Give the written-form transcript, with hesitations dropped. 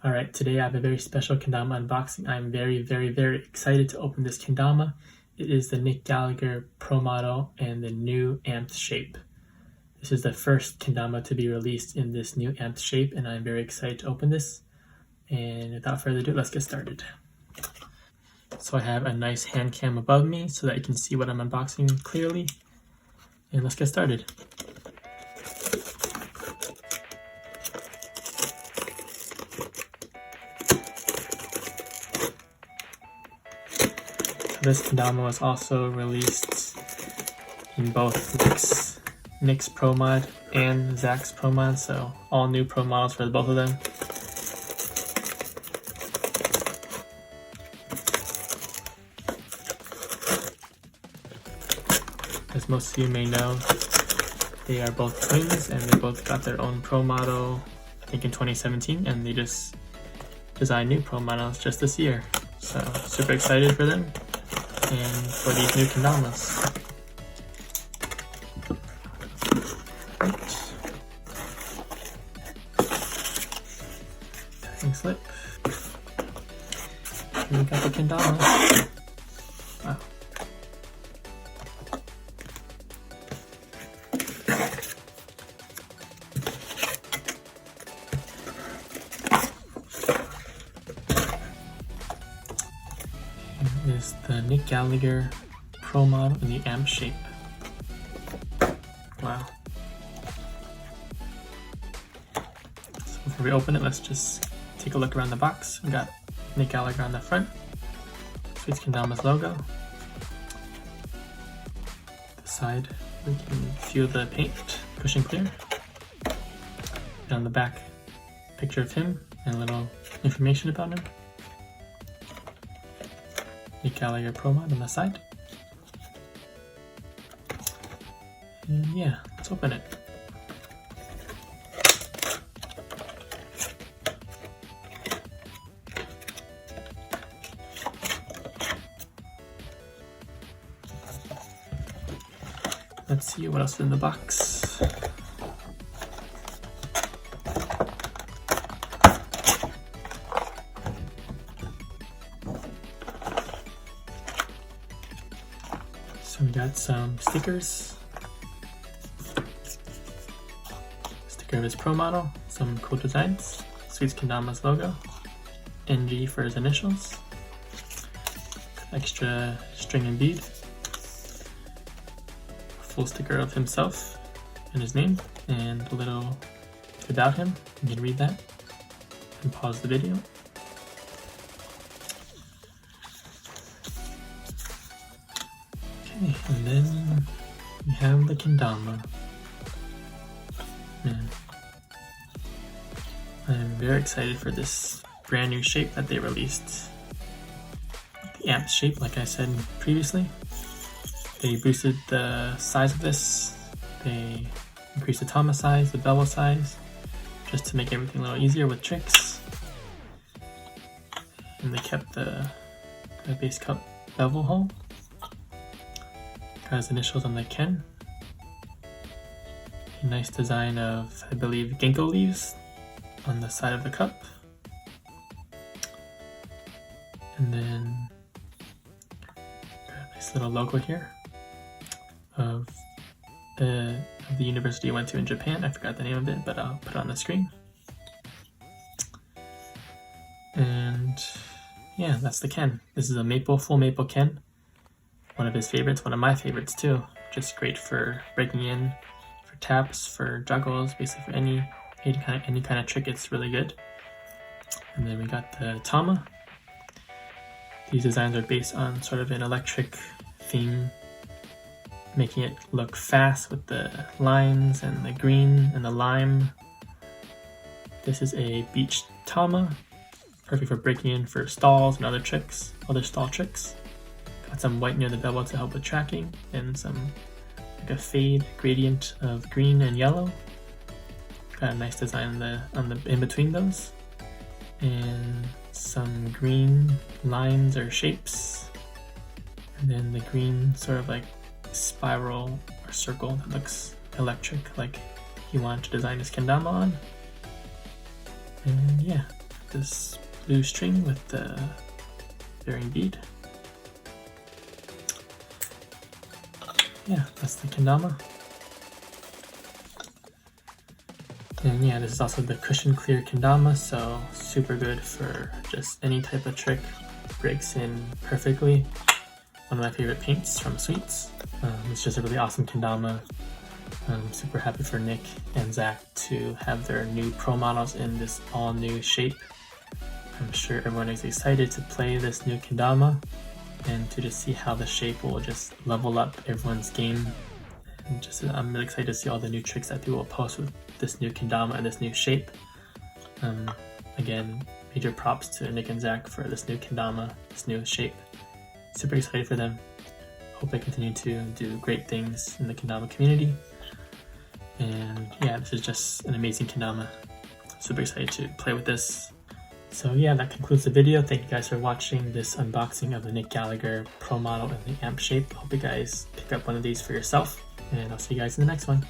Alright, today I have a very special Kendama unboxing. I'm very excited to open this Kendama. It is the Nick Gallagher Pro model and the new amped shape. This is the first Kendama to be released in this new amped shape, and I'm very excited to open this. And without further ado, let's get started. So I have a nice hand cam above me so that you can see what I'm unboxing clearly. And let's get started. This Kendama was also released in both Nick's Pro mod and Zack's Pro mod, so all new Pro models for both of them. As most of you may know, they are both twins and they both got their own Pro model, I think in 2017, and they just designed new Pro models just this year. So super excited for them and for these new Kendamas. Packing slip. Here we got the Kendama. Wow. Here is the Nick Gallagher Pro model in the amp shape. Wow. So before we open it, let's just take a look around the box. We got Nick Gallagher on the front, Sweet Kendama's logo. The side, we can feel the paint, cushion clear. And on the back, picture of him and a little information about him. Nick Gallagher Pro mod on the side. And yeah, let's open it. Let's see what else is in the box. So we got some stickers. Sticker of his Pro model, some cool designs, Sweet Kendama's logo, NG for his initials, extra string and bead, a full sticker of himself and his name, and a little about him. You can read that and pause the video. Okay, and then we have the Kendama. Man, I'm very excited for this brand new shape that they released. The amp shape, like I said previously. They boosted the size of this. They increased the Tama size, the bevel size, just to make everything a little easier with tricks. And they kept the base cup bevel hole. Got his initials on the Ken. A nice design of, I believe, ginkgo leaves on the side of the cup. And then got a nice little logo here of the university I went to in Japan. I forgot the name of it, but I'll put it on the screen. And yeah, that's the Ken. This is a full maple Ken. One of his favorites, one of my favorites too. Just great for breaking in, for taps, for juggles, basically for any kind of trick. It's really good. And then we got the Tama. These designs are based on sort of an electric theme, making it look fast with the lines and the green and the lime. This is a beach Tama, perfect for breaking in for stalls and other stall tricks. Got some white near the bevel to help with tracking, and some like a fade gradient of green and yellow. Got a nice design on the in between those, and some green lines or shapes, and then the green sort of like spiral or circle that looks electric, like he wanted to design his Kendama on. And yeah, this blue string with the bearing bead. Yeah, that's the kendama. And yeah, this is also the cushion clear kendama, so super good for just any type of trick. Breaks in perfectly. One of my favorite paints from Sweets. It's just a really awesome kendama. I'm super happy for Nick and Zach to have their new pro models in this all new shape. I'm sure everyone is excited to play this new kendama and to just see how the shape will just level up everyone's game. And just I'm really excited to see all the new tricks that people will post with this new kendama and this new shape. Again, major props to Nick and Zach for this new kendama, this new shape. Super excited for them. Hope they continue to do great things in the kendama community. And yeah, this is just an amazing kendama. Super excited to play with this. So yeah, that concludes the video. Thank you guys for watching this unboxing of the Nick Gallagher Pro model in the amp shape. Hope you guys pick up one of these for yourself. And I'll see you guys in the next one.